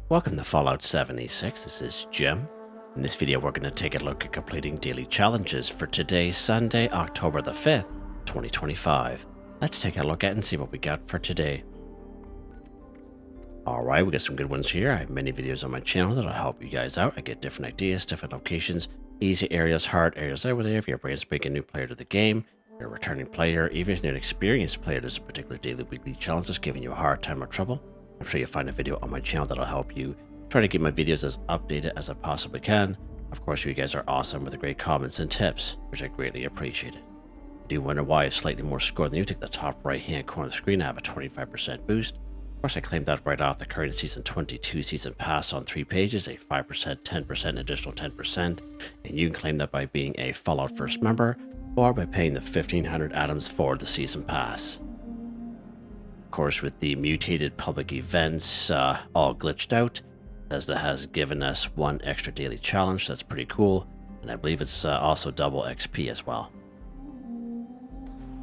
Welcome to Fallout 76, this is Jim. In this video we're going to take a look at completing daily challenges for today, Sunday, October the 5th, 2025. Let's take a look at and see what we got for today. Alright, we got some good ones here. I have many videos on my channel that'll help you guys out. I get different ideas, different locations, easy areas, hard areas over there. If you're a brand spanking new player to the game, you're a returning player, even if you're an experienced player, there's a particular daily, weekly challenge that's giving you a hard time or trouble. I'm sure you'll find a video on my channel that'll help you. Try to keep my videos as updated as I possibly can. Of course, you guys are awesome with the great comments and tips, which I greatly appreciate it. I do wonder why I have slightly more score than you. Take the top right hand corner of the screen, I have a 25% boost. Of course, I claimed that right off the current Season 22 Season Pass on 3 pages, a 5%, 10%, additional 10%, and you can claim that by being a Fallout First member, or by paying the 1500 atoms for the Season Pass. Of course, with the mutated public events all glitched out, Bethesda has given us one extra daily challenge. That's pretty cool, and I believe it's also double XP as well.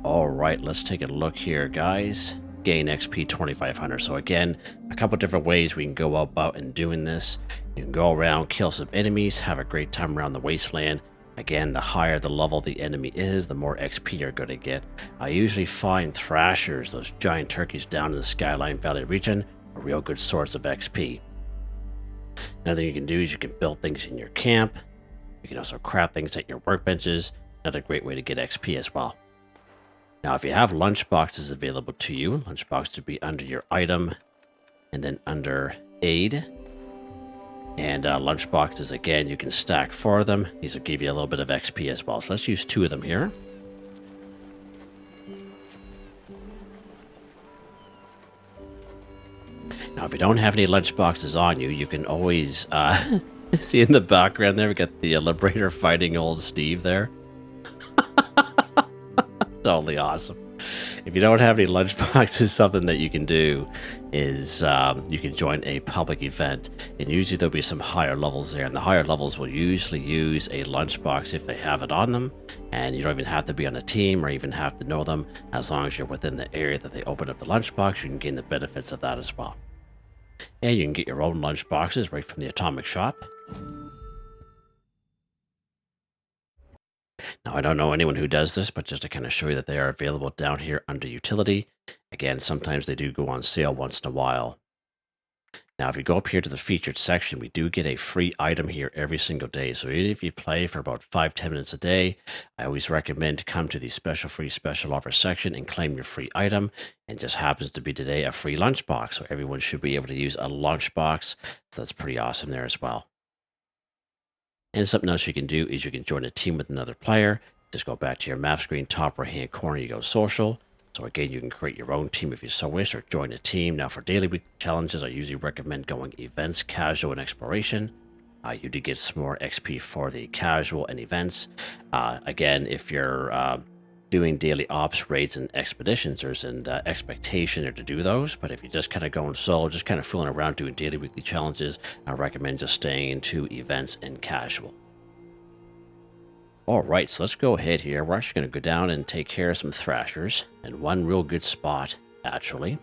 Alright, let's take a look here, guys. Gain XP 2500. So again, a couple different ways we can go about in doing this. You can go around, kill some enemies, have a great time around the wasteland. Again, the higher the level the enemy is, the more XP you're going to get. I usually find thrashers, those giant turkeys down in the Skyline Valley region, a real good source of XP. Another thing you can do is you can build things in your camp. You can also craft things at your workbenches. Another great way to get XP as well. Now, if you have lunchboxes available to you, lunchbox would be under your item and then under aid. And lunchboxes, again, you can stack 4 of them. These will give you a little bit of XP as well. So let's use 2 of them here. Now, if you don't have any lunchboxes on you, you can always see in the background there, we got the Liberator fighting old Steve there. Totally awesome. If you don't have any lunchboxes, something that you can do is you can join a public event, and usually there'll be some higher levels there, and the higher levels will usually use a lunchbox if they have it on them, and you don't even have to be on a team or even have to know them. As long as you're within the area that they open up the lunchbox, you can gain the benefits of that as well. And you can get your own lunchboxes right from the Atomic Shop. Now, I don't know anyone who does this, but just to kind of show you that they are available down here under Utility. Again, sometimes they do go on sale once in a while. Now, if you go up here to the featured section, we do get a free item here every single day. So even if you play for about 5-10 minutes a day, I always recommend to come to the special free special offer section and claim your free item. And just happens to be today a free lunchbox. So everyone should be able to use a lunchbox. So that's pretty awesome there as well. And something else you can do is you can join a team with another player. Just go back to your map screen, top right hand corner, you go social. So again, you can create your own team if you so wish, or join a team. Now for daily week challenges, I usually recommend going events, casual, and exploration. You do get some more XP for the casual and events. Again, if you're doing daily ops, raids, and expeditions, there's an expectation there to do those. But if you're just kind of going solo, just kind of fooling around doing daily, weekly challenges, I recommend just staying into events and casual. Alright, so let's go ahead here. We're actually going to go down and take care of some thrashers. And one real good spot, actually,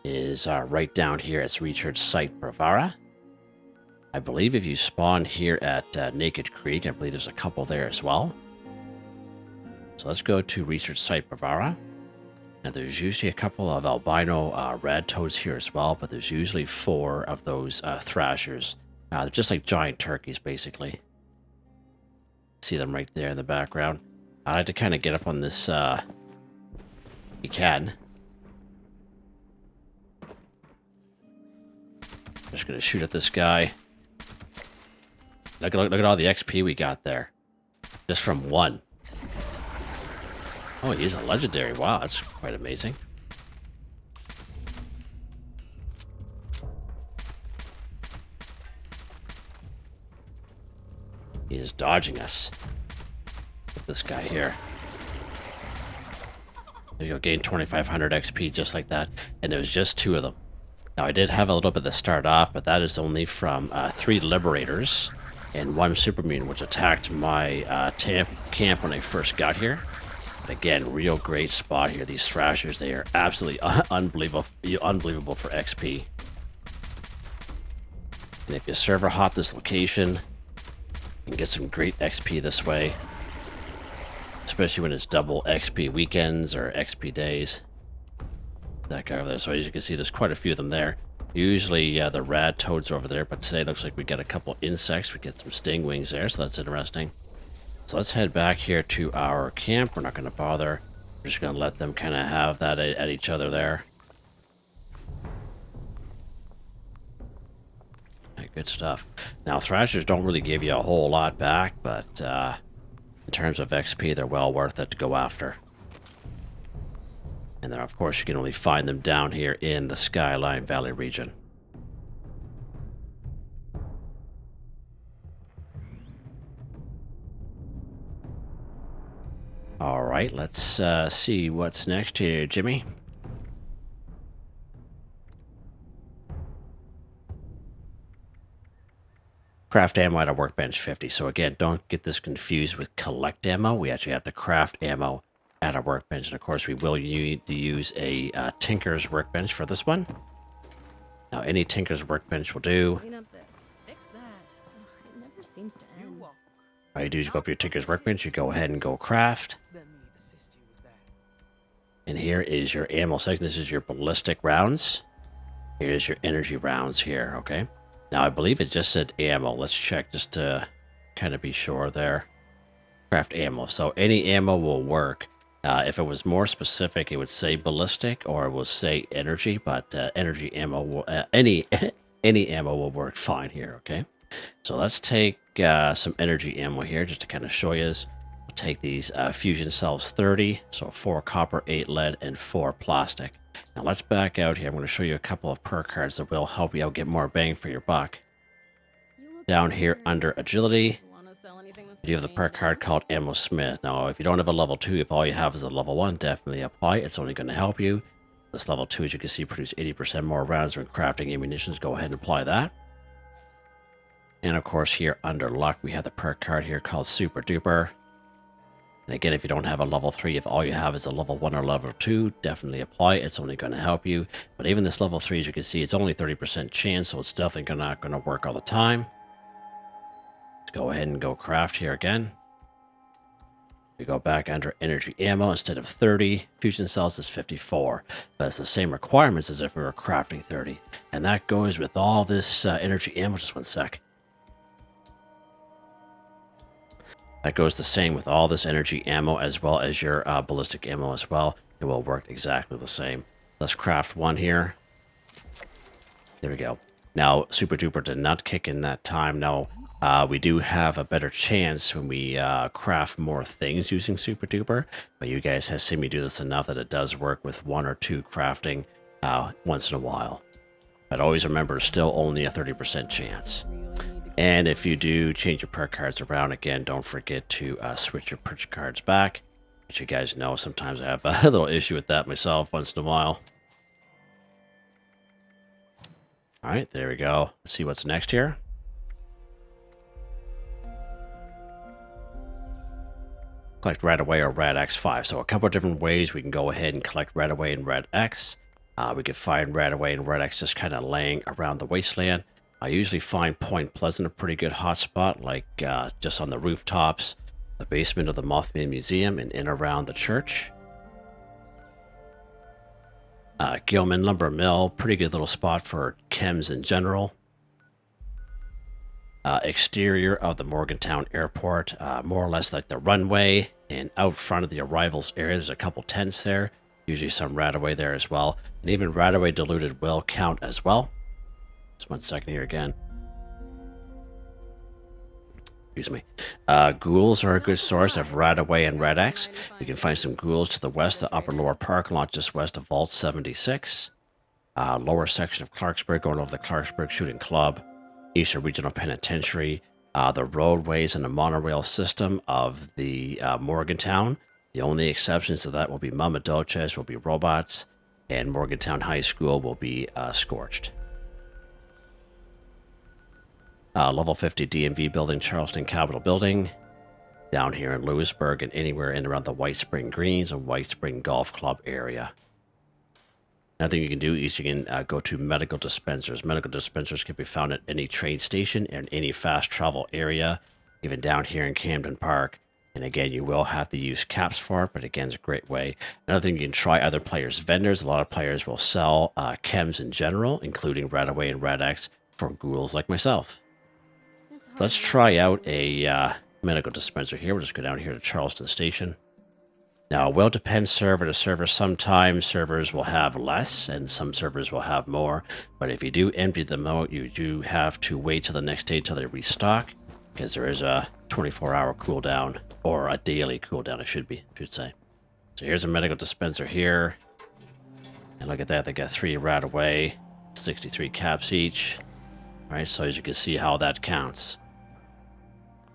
is right down here at Research Site Ferreira. I believe if you spawn here at Naked Creek, I believe there's a couple there as well. So let's go to Research Site Ferreira. Now there's usually a couple of albino rad toads here as well, but there's usually 4 of those thrashers. They're just like giant turkeys, basically. See them right there in the background. I like to kind of get up on this, you can. Just gonna shoot at this guy. Look at all the XP we got there. Just from 1. Oh, he's a legendary. Wow, that's quite amazing. He is dodging us. This guy here. There you go, gain 2500 XP just like that. And it was just 2 of them. Now, I did have a little bit to start off, but that is only from 3 Liberators and 1 Supermutant, which attacked my camp when I first got here. Again, real great spot here. These thrashers, they are absolutely unbelievable for XP. And if you server hop this location, you can get some great XP this way. Especially when it's double XP weekends or XP days. That guy over there. So as you can see, there's quite a few of them there. Usually the rad toads over there, but today looks like we get a couple insects. We get some sting wings there, so that's interesting. So let's head back here to our camp. We're not going to bother. We're just going to let them kind of have that at each other there. Okay, good stuff. Now, thrashers don't really give you a whole lot back, but in terms of XP, they're well worth it to go after. And then, of course, you can only find them down here in the Skyline Valley region. All right, let's see what's next here, Jimmy. Craft ammo at a workbench 50. So again, don't get this confused with collect ammo. We actually have to craft ammo at a workbench. And of course, we will need to use a tinker's workbench for this one. Now, any tinker's workbench will do. Clean up this. Fix that. Ugh, it never seems to end. All you do is you go up to your tinker's workbench, you go ahead and go craft. And here is your ammo section. This is your ballistic rounds. Here's your energy rounds here, okay? Now, I believe it just said ammo. Let's check just to kind of be sure there. Craft ammo. So any ammo will work. If it was more specific, it would say ballistic or it will say energy, but energy ammo will, any ammo will work fine here, okay? So let's take some energy ammo here just to kind of show you. We'll take these fusion cells 30, so 4 copper, 8 lead, and 4 plastic. Now let's back out here. I'm going to show you a couple of perk cards that will help you out get more bang for your buck. Down here under agility, you have the perk card called Ammo Smith. Now, if you don't have a level 2, if all you have is a level 1, definitely apply. It's only going to help you. This level 2, as you can see, produce 80% more rounds when crafting ammunitions. Go ahead and apply that. And of course, here under luck, we have the perk card here called Super Duper. And again, if you don't have a level 3, if all you have is a level 1 or level 2, definitely apply. It's only going to help you. But even this level 3, as you can see, it's only 30% chance, so it's definitely not going to work all the time. Let's go ahead and go craft here again. We go back under energy ammo. Instead of 30 fusion cells, is 54. But it's the same requirements as if we were crafting 30. And that goes with all this energy ammo. Just one sec. That goes the same with all this energy ammo as well as your ballistic ammo as well. It will work exactly the same. Let's craft one here. There we go. Now, Super Duper did not kick in that time. Now, we do have a better chance when we craft more things using Super Duper. But you guys have seen me do this enough that it does work with 1 or 2 crafting once in a while. But always remember, still only a 30% chance. And if you do change your perk cards around, again, don't forget to switch your perk cards back. As you guys know, sometimes I have a little issue with that myself once in a while. All right, there we go. Let's see what's next here. Collect RadAway or Rad-X 5. So a couple of different ways we can go ahead and collect RadAway and Rad-X. We can find RadAway and Rad-X just kind of laying around the wasteland. I usually find Point Pleasant a pretty good hotspot, like just on the rooftops, the basement of the Mothman Museum, and in around the church. Gilman Lumber Mill, pretty good little spot for chems in general. Exterior of the Morgantown Airport, more or less like the runway, and out front of the arrivals area, there's a couple tents there. Usually some RadAway there as well, and even RadAway diluted will count as well. Just 1 second here again. Excuse me. Ghouls are a good source of RadAway and Rad-X. You can find some ghouls to the west, the upper lower parking lot just west of Vault 76. Lower section of Clarksburg, going over the Clarksburg Shooting Club. Eastern Regional Penitentiary. The roadways and the monorail system of the Morgantown. The only exceptions to that will be Mama Dolces, will be robots, and Morgantown High School will be scorched. Level 50 DMV building, Charleston Capitol building, down here in Lewisburg, and anywhere in around the White Spring Greens and White Spring Golf Club area. Another thing you can do is you can go to medical dispensers. Medical dispensers can be found at any train station and any fast travel area, even down here in Camden Park. And again, you will have to use caps for it, but again, it's a great way. Another thing, you can try other players' vendors. A lot of players will sell chems in general, including RadAway and Rad-X for ghouls like myself. Let's try out a medical dispenser here. We'll just go down here to Charleston Station. Now, it will depend server to server. Sometimes servers will have less and some servers will have more. But if you do empty them out, you do have to wait till the next day till they restock, because there is a 24-hour cooldown, or a daily cooldown, I should say. So here's a medical dispenser here. And look at that, they got 3 RadAway, 63 caps each. All right, so as you can see how that counts.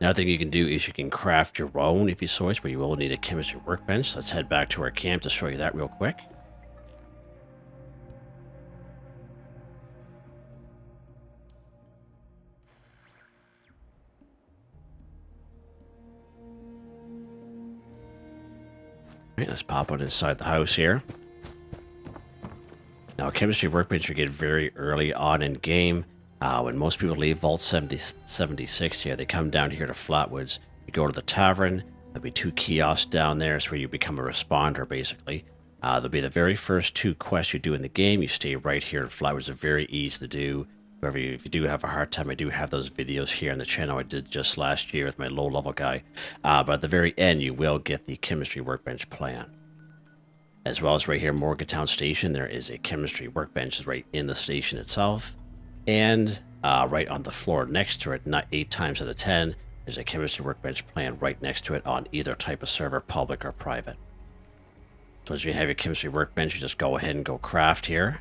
Another thing you can do is you can craft your own if you so wish, but you will need a chemistry workbench. Let's head back to our camp to show you that real quick. Alright, let's pop out inside the house here. Now, a chemistry workbench you get very early on in game. When most people leave Vault 76 here, they come down here to Flatwoods. You go to the tavern. There'll be 2 kiosks down there. It's where you become a responder, basically. There'll be the very first 2 quests you do in the game. You stay right here in Flatwoods. They're very easy to do. If you do have a hard time, I do have those videos here on the channel I did just last year with my low-level guy. But at the very end, you will get the chemistry workbench plan. As well as right here, Morgantown Station, there is a chemistry workbench right in the station itself. And right on the floor next to it, not 8 times out of 10, there's a chemistry workbench plan right next to it on either type of server, public or private. So as you have your chemistry workbench, you just go ahead and go craft here.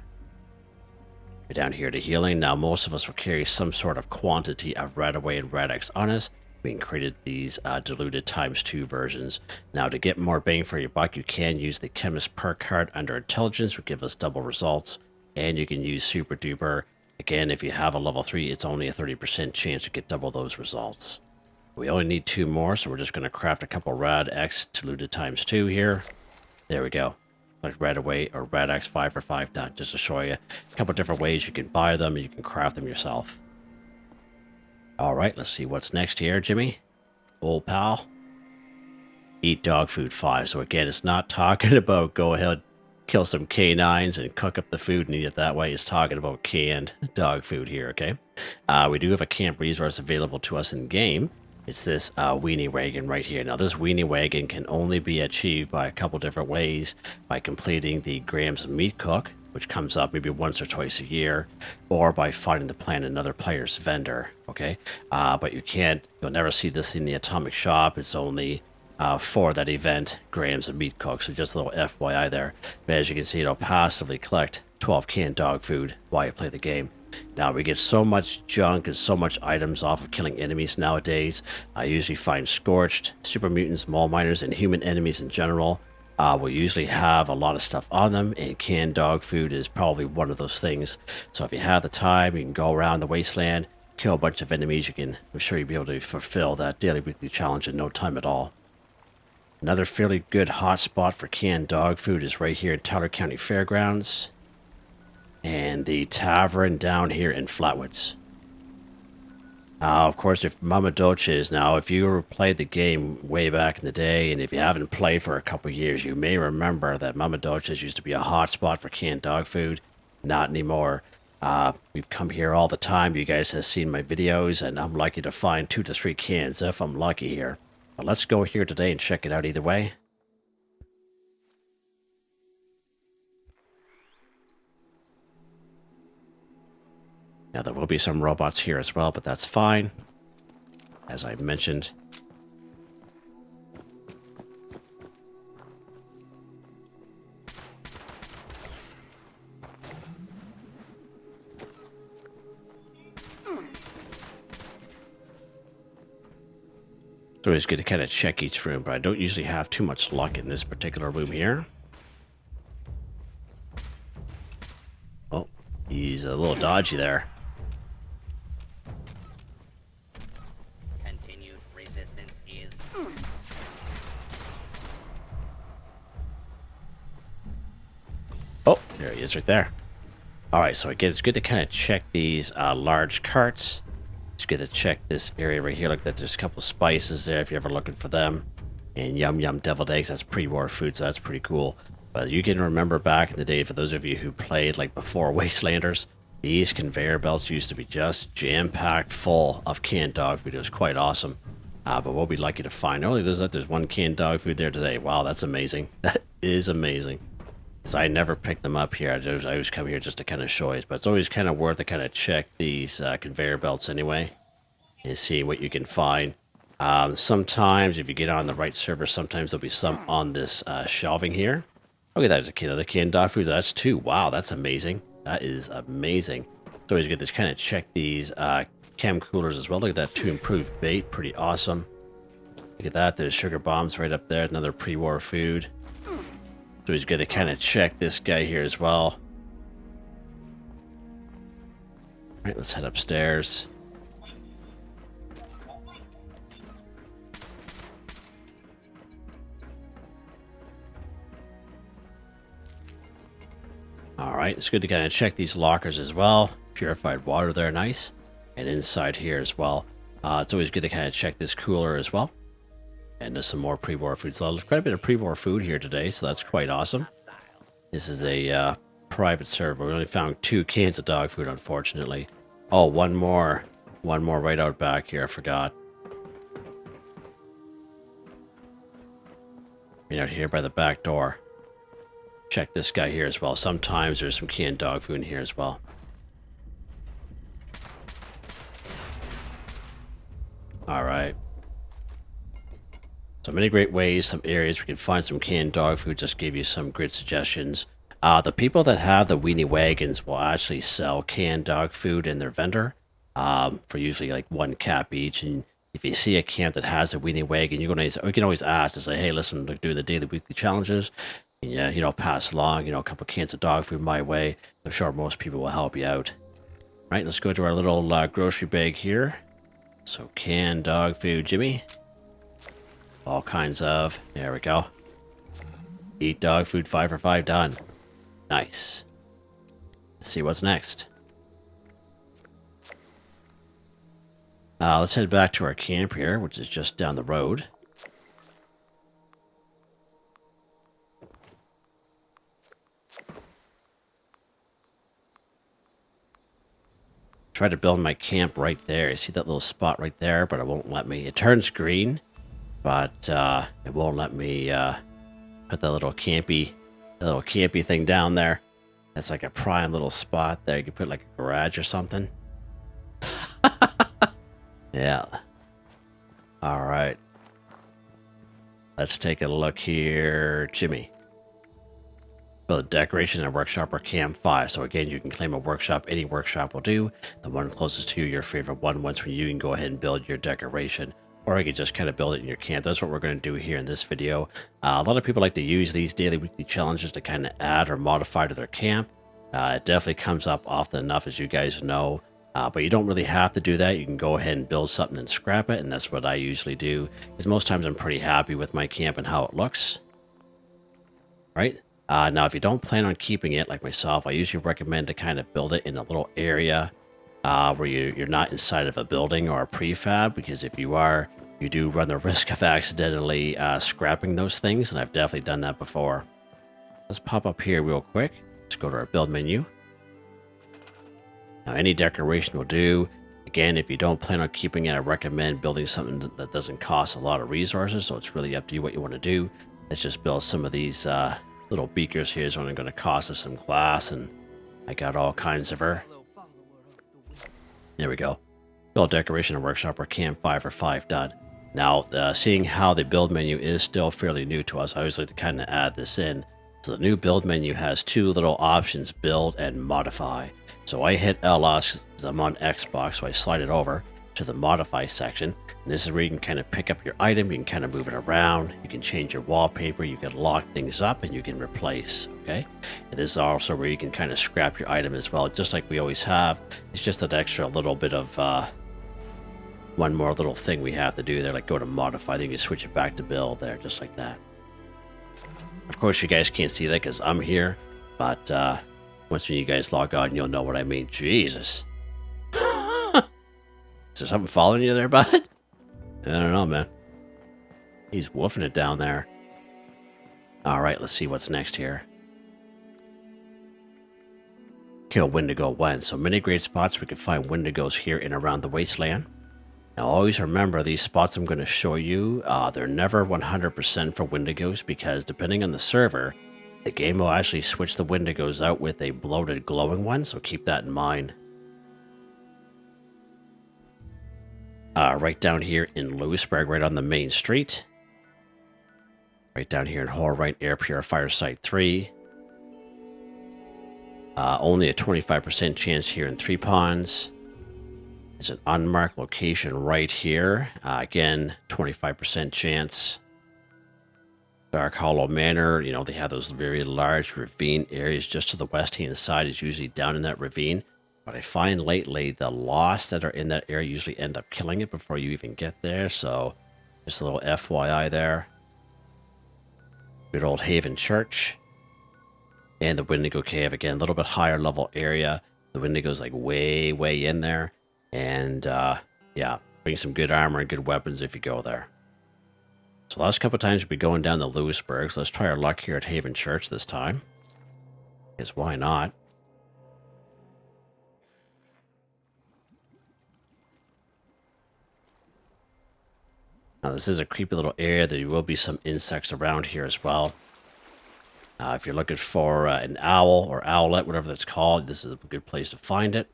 You're down here to healing. Now, most of us will carry some sort of quantity of RadAway and Rad-X on us. We created these diluted ×2 versions. Now, to get more bang for your buck, you can use the Chemist Perk card under Intelligence, which give us double results. And you can use Super Duper. Again, if you have a level 3, it's only a 30% chance to get double those results. We only need 2 more, so we're just going to craft a couple Rad-X diluted ×2 here. There we go. Like RadAway or Rad-X 5 for 5 done, just to show you a couple different ways you can buy them and you can craft them yourself. Alright, let's see what's next here, Jimmy. Old pal. Eat dog food 5. So again, it's not talking about go ahead, kill some canines and cook up the food and eat it that way. It's talking about canned dog food here, okay? We do have a camp resource available to us in game. It's this weenie wagon right here. Now, this weenie wagon can only be achieved by a couple different ways. By completing the grams of meat cook, which comes up maybe once or twice a year, or by finding the plan another player's vendor, okay? But you'll never see this in the Atomic Shop. It's only for that event, grams of meat cook. So just a little FYI there. But as you can see, it'll passively collect 12 canned dog food while you play the game. Now, we get so much junk and so much items off of killing enemies nowadays. I usually find Scorched, Super Mutants, Mole Miners, and human enemies in general will usually have a lot of stuff on them, and canned dog food is probably one of those things. So if you have the time, you can go around the wasteland, kill a bunch of enemies. I'm sure you'll be able to fulfill that daily weekly challenge in no time at all. Another fairly good hotspot for canned dog food is right here in Tyler County Fairgrounds. And the tavern down here in Flatwoods. Of course, if Mama Doches, now if you played the game way back in the day, and if you haven't played for a couple years, you may remember that Mama Doches used to be a hot spot for canned dog food. Not anymore. We've come here all the time. You guys have seen my videos, and I'm lucky to find 2 to 3 cans if I'm lucky here. But let's go here today and check it out either way. Now, there will be some robots here as well, but that's fine. As I mentioned. It's always good to kind of check each room, but I don't usually have too much luck in this particular room here. Oh, he's a little dodgy there. is right there. Alright, so again, it's good to kind of check these large carts. It's good to check this area right here. Look, that there's a couple spices there if you're ever looking for them. And yum yum deviled eggs, that's pre-war food, so that's pretty cool. But you can remember back in the day, for those of you who played like before Wastelanders, these conveyor belts used to be just jam-packed full of canned dog food. It was quite awesome. But we'll be lucky to find. Oh, there's one canned dog food there today. Wow, that's amazing. That is amazing. So I never picked them up here. I always come here just to kind of show you. But it's always kind of worth to kind of check these conveyor belts anyway and see what you can find. Sometimes, if you get on the right server, sometimes there'll be some on this shelving here. Look at that, there's another canned dog food. That's 2. Wow, that's amazing. That is amazing. It's always good to kind of check these chem coolers as well. Look at that, 2 improved bait. Pretty awesome. Look at that, there's sugar bombs right up there. Another pre-war food. It's always good to kind of check this guy here as well. Alright, let's head upstairs. Alright, it's good to kind of check these lockers as well. Purified water there, nice. And inside here as well. It's always good to kind of check this cooler as well. And there's some more pre-war food. So there's quite a bit of pre-war food here today, so that's quite awesome. This is a private server. We only found 2 cans of dog food, unfortunately. Oh, one more. One more right out back here, I forgot. Right out here by the back door. Check this guy here as well. Sometimes there's some canned dog food in here as well. Alright. So many great ways, some areas we can find some canned dog food. Just give you some great suggestions. The people that have the weenie wagons will actually sell canned dog food in their vendor for usually like 1 cap each. And if you see a camp that has a weenie wagon, you can always ask to say, hey, listen, they're doing the daily, weekly challenges. And, yeah, you know, pass along, you know, a couple cans of dog food my way. I'm sure most people will help you out. Right, let's go to our little grocery bag here. So canned dog food, Jimmy. All kinds of. There we go. Eat dog food 5 for 5 done. Nice. Let's see what's next. Let's head back to our camp here, which is just down the road. Try to build my camp right there. You see that little spot right there, but it won't let me. It turns green, but it won't let me put that little campy thing down there. That's like a prime little spot there. You could put like a garage or something. Yeah. All right. Let's take a look here, Jimmy. Build a decoration in a workshop or camp 5. So again, you can claim a workshop. Any workshop will do. The one closest to you, your favorite one. Once when you can go ahead and build your decoration, or you can just kind of build it in your camp. That's what we're going to do here in this video. A lot of people like to use these daily, weekly challenges to kind of add or modify to their camp. It definitely comes up often enough, as you guys know. But you don't really have to do that. You can go ahead and build something and scrap it, and that's what I usually do. Because most times I'm pretty happy with my camp and how it looks. Right? Now, if you don't plan on keeping it, like myself, I usually recommend to kind of build it in a little area where you're not inside of a building or a prefab, because if you are, you do run the risk of accidentally scrapping those things, and I've definitely done that before. Let's pop up here real quick. Let's go to our build menu. Now, any decoration will do. Again, if you don't plan on keeping it, I recommend building something that doesn't cost a lot of resources, so it's really up to you what you want to do. Let's just build some of these little beakers here. Is only going to cost us some glass, and I got all kinds of her. There we go. Build decoration and workshop or camp 5 for 5 done. Now, seeing how the build menu is still fairly new to us, I always like to kind of add this in. So the new build menu has 2 little options, build and modify. So I hit LS because I'm on Xbox, so I slide it over to the modify section. And this is where you can kind of pick up your item, you can kind of move it around, you can change your wallpaper, you can lock things up, and you can replace, okay? And this is also where you can kind of scrap your item as well, just like we always have. It's just that extra little bit of one more little thing we have to do there, like go to modify, then you can switch it back to build there, just like that. Of course, you guys can't see that because I'm here, but Once you guys log on, you'll know what I mean. Jesus. Is there something following you there, bud? I don't know, man. He's woofing it down there. Alright, let's see what's next here. Kill Wendigo when. So many great spots we can find Wendigos here in around the wasteland. Now always remember these spots I'm going to show you, they're never 100% for Wendigos because depending on the server, the game will actually switch the Wendigos out with a bloated glowing one, so keep that in mind. Right down here in Lewisburg, right on the main street. Right down here in Horrorite Air Purifier Site 3. Only a 25% chance here in Three Ponds. There's an unmarked location right here. Again, 25% chance. Dark Hollow Manor, you know, they have those very large ravine areas just to the west-hand side is usually down in that ravine. But I find lately the lost that are in that area usually end up killing it before you even get there. So just a little FYI there. Good old Haven Church. And the Wendigo Cave, again, a little bit higher level area. The Wendigo's like way, way in there. And yeah, bring some good armor and good weapons if you go there. So last couple of times we'll be going down to Lewisburg. So let's try our luck here at Haven Church this time. Because why not? Now this is a creepy little area. There will be some insects around here as well. If you're looking for an owl or owlet, whatever that's called, this is a good place to find it.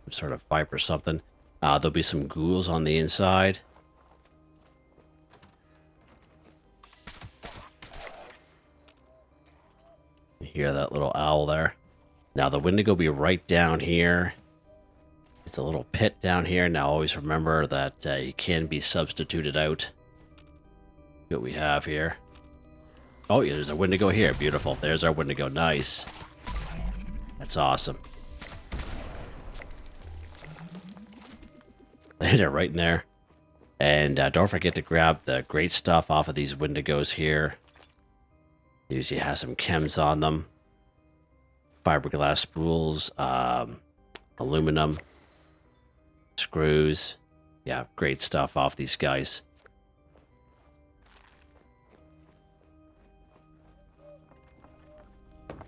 Some sort of viper or something. There'll be some ghouls on the inside. You hear that little owl there. Now the Wendigo will be right down here. It's a little pit down here. Now always remember that he can be substituted out. What we have here. Oh, yeah, there's a Wendigo here. Beautiful. There's our Wendigo. Nice. That's awesome. They're right in there. And don't forget to grab the great stuff off of these Wendigos here. Usually has some chems on them. Fiberglass spools. Aluminum. Screws. Yeah, great stuff off these guys.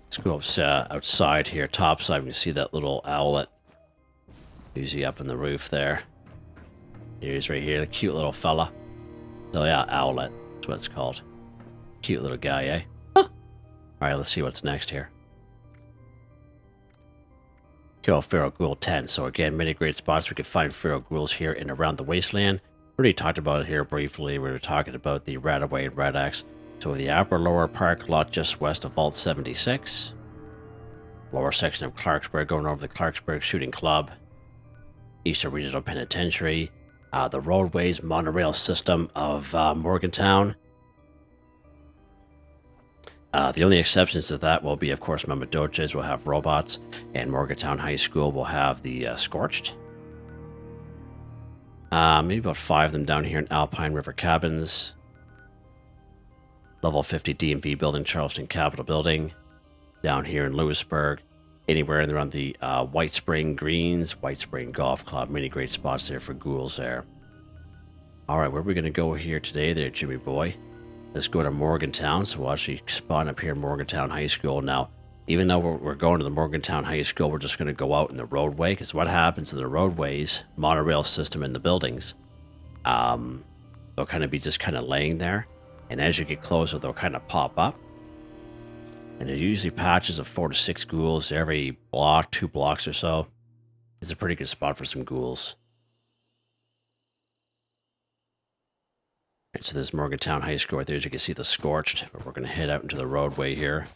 Let's go outside here, topside. We can see that little owlet. Usually up in the roof there. Here's right here, the cute little fella. Oh yeah, owlet. That's what it's called. Cute little guy, eh? Huh. Alright, let's see what's next here. Kill Feral Ghoul 10. So again, many great spots we can find Feral Ghouls here and around the wasteland. Already talked about it here briefly. We were talking about the RadAway and Rad-X. So the upper lower park lot just west of Vault 76. Lower section of Clarksburg going over the Clarksburg Shooting Club. Eastern Regional Penitentiary. The roadways monorail system of Morgantown. The only exceptions to that will be, of course, Mamadoches will have robots, and Morgantown High School will have the Scorched. Maybe about 5 of them down here in Alpine River Cabins. Level 50 DMV building, Charleston Capitol building. Down here in Lewisburg. Anywhere in around the White Spring Greens, White Spring Golf Club. Many great spots there for ghouls there. Alright, where are we going to go here today there, Jimmy boy? Let's go to Morgantown. So we'll actually spawn up here in Morgantown High School. Now, even though we're going to the Morgantown High School, we're just going to go out in the roadway. Because what happens in the roadways, monorail system in the buildings, they'll kind of be just kind of laying there. And as you get closer, they'll kind of pop up. And they're usually patches of 4 to 6 ghouls every block, 2 blocks or so. It's a pretty good spot for some ghouls. Right, so there's Morgantown High School right there. As you can see the Scorched. But we're going to head out into the roadway here.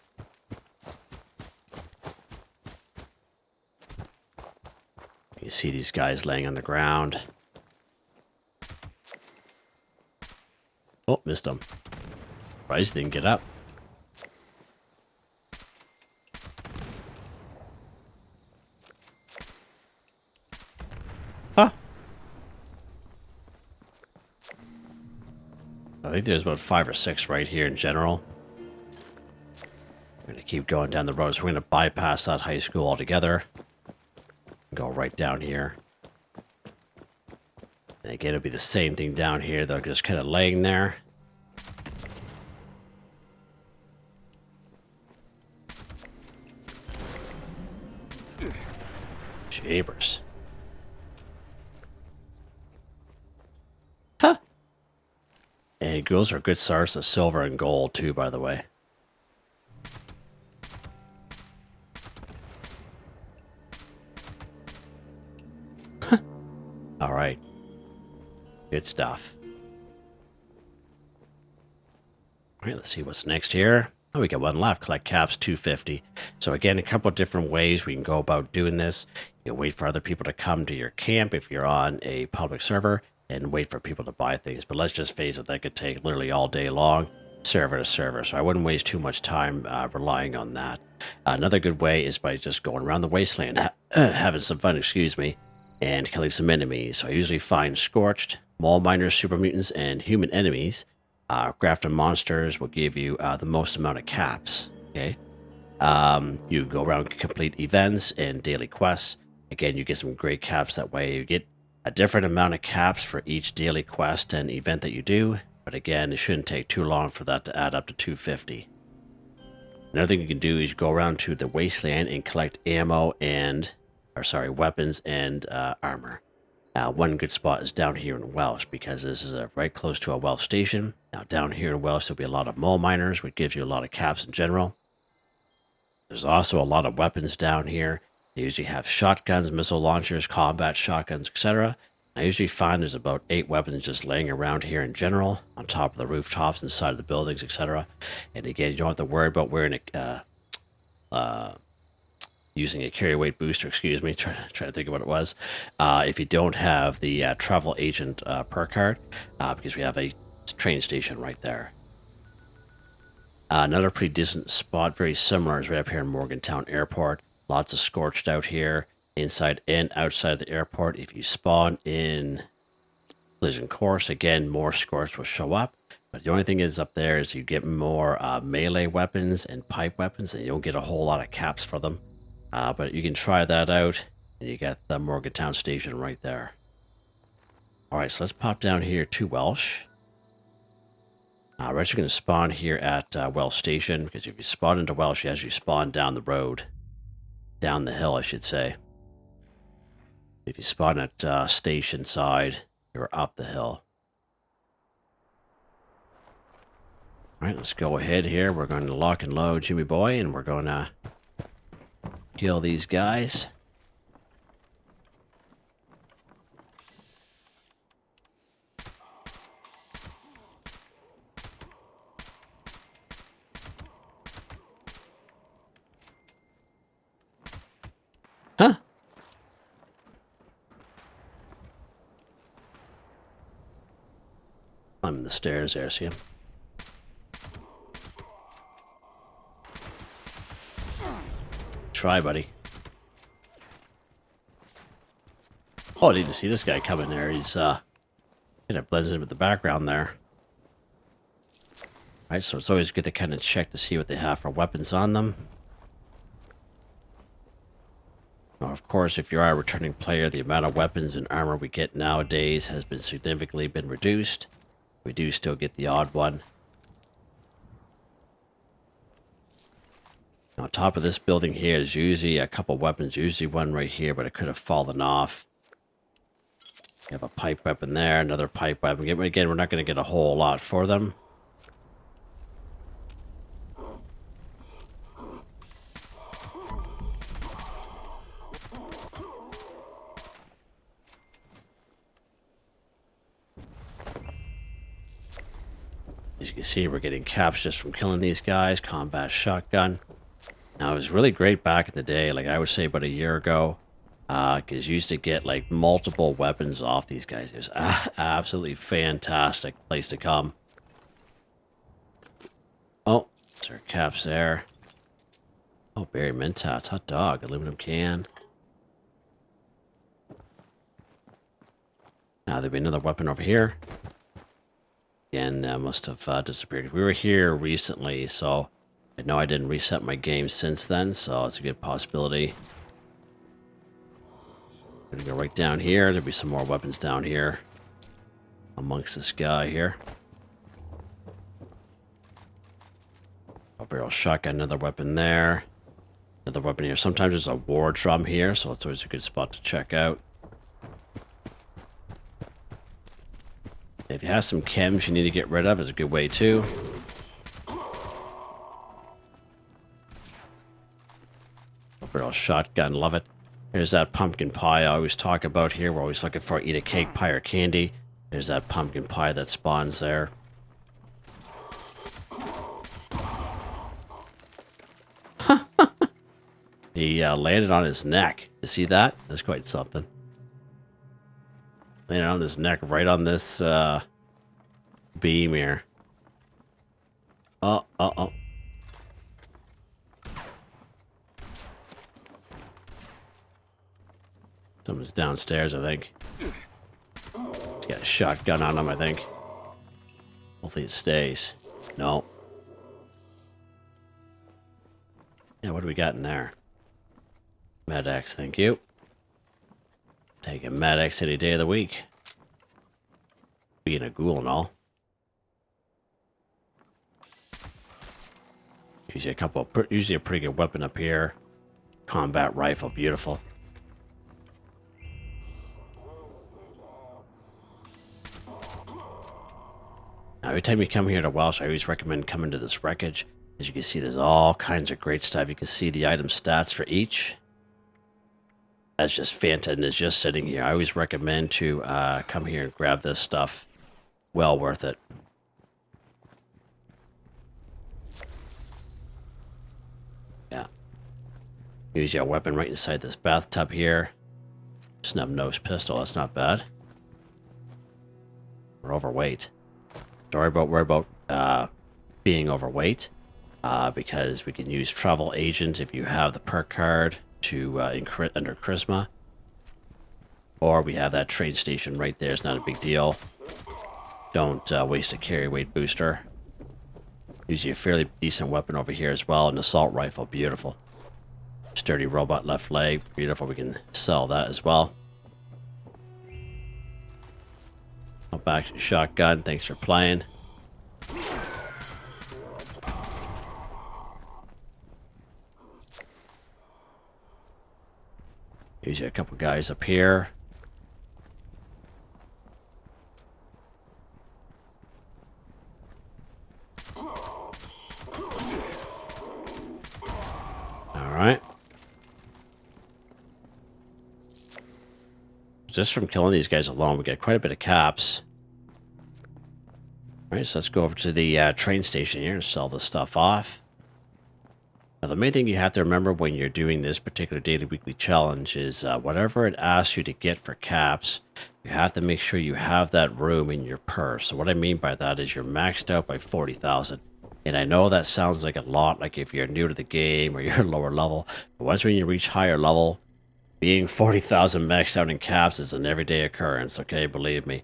You see these guys laying on the ground. Oh, missed him. Bryce didn't get up. Huh. I think there's about 5 or 6 right here in general. keep going down the road. So we're going to bypass that high school altogether. Go right down here. And again, it'll be the same thing down here. They're just kind of laying there. Jeepers. Huh. And ghouls are good source of silver and gold too, by the way. All right. Good stuff. All right, let's see what's next here. Oh, we got one left. Collect caps, 250. So again, a couple of different ways we can go about doing this. You can wait for other people to come to your camp if you're on a public server and wait for people to buy things. But let's just face it, that could take literally all day long, server to server. So I wouldn't waste too much time relying on that. Another good way is by just going around the wasteland, having some fun, excuse me, and killing some enemies. So I usually find Scorched, Mole Miners, Super Mutants, and Human enemies. Grafted monsters will give you the most amount of caps. Okay, you go around, complete events and daily quests. Again, you get some great caps that way. You get a different amount of caps for each daily quest and event that you do. But again, it shouldn't take too long for that to add up to 250. Another thing you can do is go around to the wasteland and collect ammo and, weapons and armor. One good spot is down here in Welsh because this is right close to a Welsh station. Now down here in Welsh there'll be a lot of mole miners, which gives you a lot of caps in general. There's also a lot of weapons down here. They usually have shotguns, missile launchers, combat shotguns, etc. I usually find there's about 8 weapons just laying around here in general, on top of the rooftops, inside of the buildings, etc. And again, you don't have to worry about wearing using a carry weight booster, excuse me, trying to think of what it was, if you don't have the travel agent perk card, because we have a train station right there. Another pretty decent spot, very similar, is right up here in Morgantown Airport. Lots of Scorched out here, inside and outside of the airport. If you spawn in Collision Course, again, more Scorched will show up. But the only thing is up there is you get more melee weapons and pipe weapons, and you don't get a whole lot of caps for them. But you can try that out, and you got the Morgantown station right there. Alright, so let's pop down here to Welsh. We're actually going to spawn here at Welsh Station, because if you spawn into Welsh, you actually spawn down the road. Down the hill, I should say. If you spawn at Station side, you're up the hill. Alright, let's go ahead here. We're going to lock and load Jimmy Boy, and we're going to kill these guys. Huh? I'm in the stairs there, see him? Try, buddy. Oh, I didn't see this guy coming there. He's kind of blends in with the background there. Right, so it's always good to kind of check to see what they have for weapons on them. Now, of course, if you are a returning player, the amount of weapons and armor we get nowadays has been significantly reduced. We do still get the odd one. On top of this building here is usually a couple weapons, usually one right here, but it could have fallen off. You have a pipe weapon there, another pipe weapon. Again, we're not going to get a whole lot for them. As you can see, we're getting caps just from killing these guys. Combat shotgun. Now, it was really great back in the day, like I would say about a year ago, because you used to get like multiple weapons off these guys. It was absolutely fantastic place to come. Oh, there's our caps there. Oh, berry mentats, hot dog, aluminum can. Now, there'll be another weapon over here. Again, must have disappeared. We were here recently, so I know I didn't reset my game since then, so it's a good possibility. Gonna go right down here. There'll be some more weapons down here amongst this guy here. A barrel shotgun, another weapon there. Another weapon here. Sometimes there's a war drum here, so it's always a good spot to check out. If you have some chems you need to get rid of, it's a good way too. A barrel shotgun, love it. There's that pumpkin pie I always talk about here. We're always looking for eat a cake, pie, or candy. There's that pumpkin pie that spawns there. He landed on his neck. You see that? That's quite something. Landed on his neck right on this beam here. Oh. Someone's downstairs, I think. He's got a shotgun on him, I think. Hopefully it stays. No. Yeah, what do we got in there? Med-X, thank you. Take a Med-X any day of the week. Being a ghoul and all. Usually a pretty good weapon up here. Combat rifle, beautiful. Now, every time you come here to Welsh, I always recommend coming to this wreckage. As you can see, there's all kinds of great stuff. You can see the item stats for each. That's just fantastic. It's just sitting here. I always recommend to come here and grab this stuff. Well worth it. Yeah. Use your weapon right inside this bathtub here. Snub-nosed pistol. That's not bad. We're overweight. Don't worry about being overweight. Because we can use travel agent if you have the perk card to under charisma, or we have that train station right there. It's not a big deal. Don't waste a carry weight booster. Usually a fairly decent weapon over here as well. An assault rifle, beautiful. Sturdy robot left leg, beautiful. We can sell that as well. Back to shotgun. Thanks for playing. Usually a couple guys up here. Alright. Just from killing these guys alone, we get quite a bit of caps. Alright, so let's go over to the train station here and sell this stuff off. Now, the main thing you have to remember when you're doing this particular daily weekly challenge is whatever it asks you to get for caps, you have to make sure you have that room in your purse. So what I mean by that is you're maxed out by 40,000. And I know that sounds like a lot, like if you're new to the game or you're lower level, but once when you reach higher level, being 40,000 maxed out in caps is an everyday occurrence, okay? Believe me.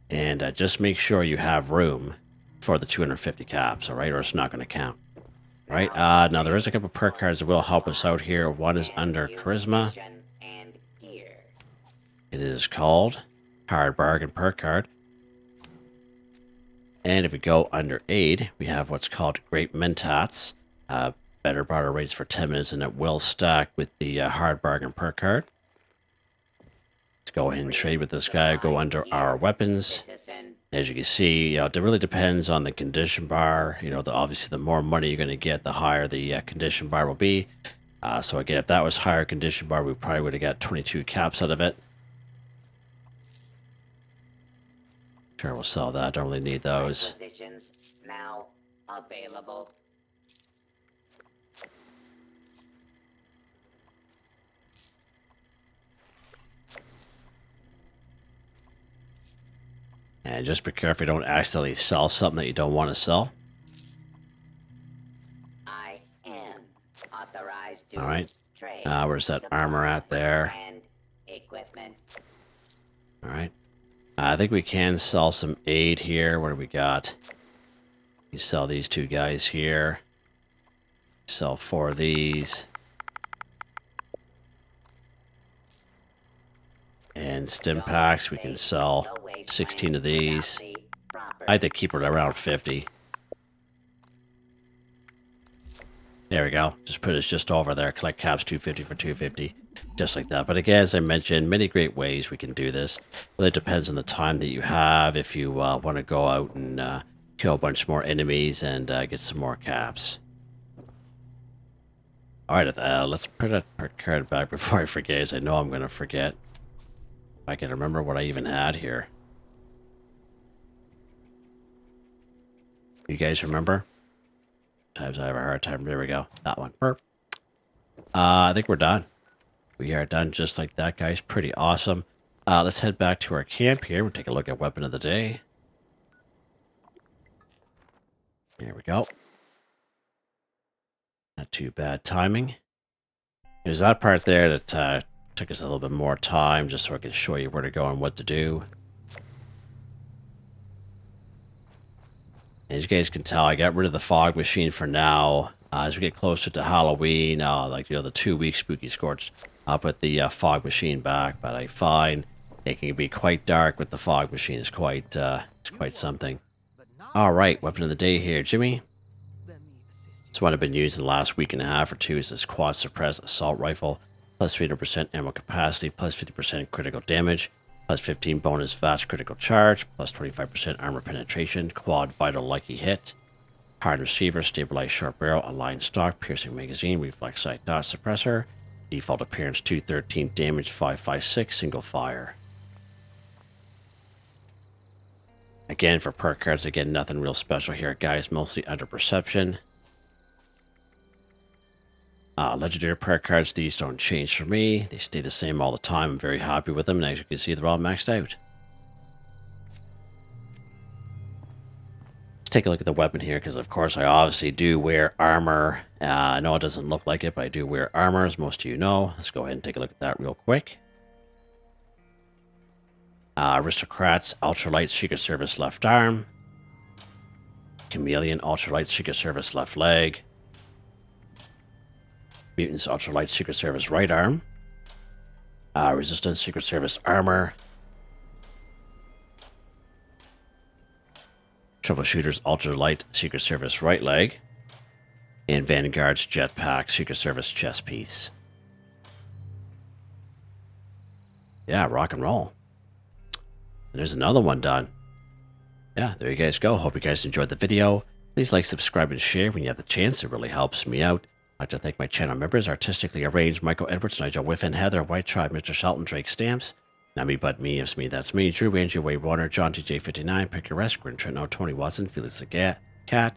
And just make sure you have room for the 250 caps, all right? Or it's not going to count. Right, now there is a couple perk cards that will help us out here. One is under charisma. It is called Hard Bargain Perk Card. And if we go under aid, we have what's called Great Mentats. Better barter rates for 10 minutes, and it will stack with the Hard Bargain Perk Card. Let's go ahead and trade with this guy. Go under our weapons. As you can see, it really depends on the condition bar. Obviously, the more money you're going to get, the higher the condition bar will be. So again, if that was higher condition bar, we probably would have got 22 caps out of it. Sure, we'll sell that. Don't really need those. Now available. And just be careful you don't accidentally sell something that you don't want to sell. I am authorized to Alright. trade. Where's that armor at there? And equipment. Alright. I think we can sell some aid here. What do we got? You sell these two guys here. Sell 4 of these. And stim packs, we can sell 16 of these. I had to keep it around 50. There we go. Just put it just over there. Collect caps 250 for 250. Just like that. But again, as I mentioned, many great ways we can do this. Really depends on the time that you have. If you want to go out and kill a bunch more enemies and get some more caps. Alright, let's put a card back before I forget, as I know I'm going to forget. If I can remember what I even had here. You guys remember? Sometimes I have a hard time. There we go. That one. Perk. I think we're done. We are done just like that, guys. Pretty awesome. Let's head back to our camp here. We'll take a look at weapon of the day. There we go. Not too bad timing. There's that part there that took us a little bit more time just so I can show you where to go and what to do. As you guys can tell, I got rid of the fog machine for now. As we get closer to Halloween, like, the 2-week spooky scorched, I'll put the fog machine back. But I find it can be quite dark with the fog machine. It's quite something. All right, weapon of the day here, Jimmy. This one I've been using the last week and a half or two is this quad suppressed assault rifle. Plus 300% ammo capacity, plus 50% critical damage, plus 15 bonus fast critical charge, plus 25% armor penetration, quad vital lucky hit, hard receiver, stabilized short barrel, aligned stock, piercing magazine, reflex sight dot suppressor, default appearance 213 damage, 556, single fire. Again, for perk cards, again, nothing real special here, guys, mostly under perception. Legendary perk cards, these don't change for me. They stay the same all the time. I'm very happy with them, and as you can see, they're all maxed out. Let's take a look at the weapon here, because of course I obviously do wear armor. I know it doesn't look like it, but I do wear armor, as most of you know. Let's go ahead and take a look at that real quick. Aristocrats, ultralight Secret Service left arm. Chameleon, ultralight Secret Service left leg. Mutants, ultralight Secret Service right arm. Resistance, Secret Service armor. Troubleshooters, ultralight Secret Service right leg. And Vanguard's jetpack, Secret Service chest piece. Yeah, rock and roll. And there's another one done. Yeah, there you guys go. Hope you guys enjoyed the video. Please like, subscribe, and share when you have the chance. It really helps me out. I'd like to thank my channel members, Artistically Arranged, Michael Edwards, Nigel Wiffen, Heather, Whitetribe, Mr. Shelton, Drake Stamps, NotMeButMeYesMeThatsMe, Drew, Andrew, Waywarner, John TJ59, Picquerist, Gwen Trutnau, Tony Watson, FelixTheKat,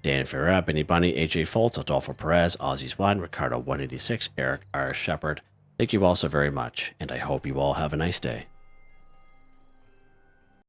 Dan Ferreira, Benny Bunny, AJ Folz, Adolfo Perez, Aussie's One, Ricardo 186, Eric R. Shepard. Thank you all so very much, and I hope you all have a nice day.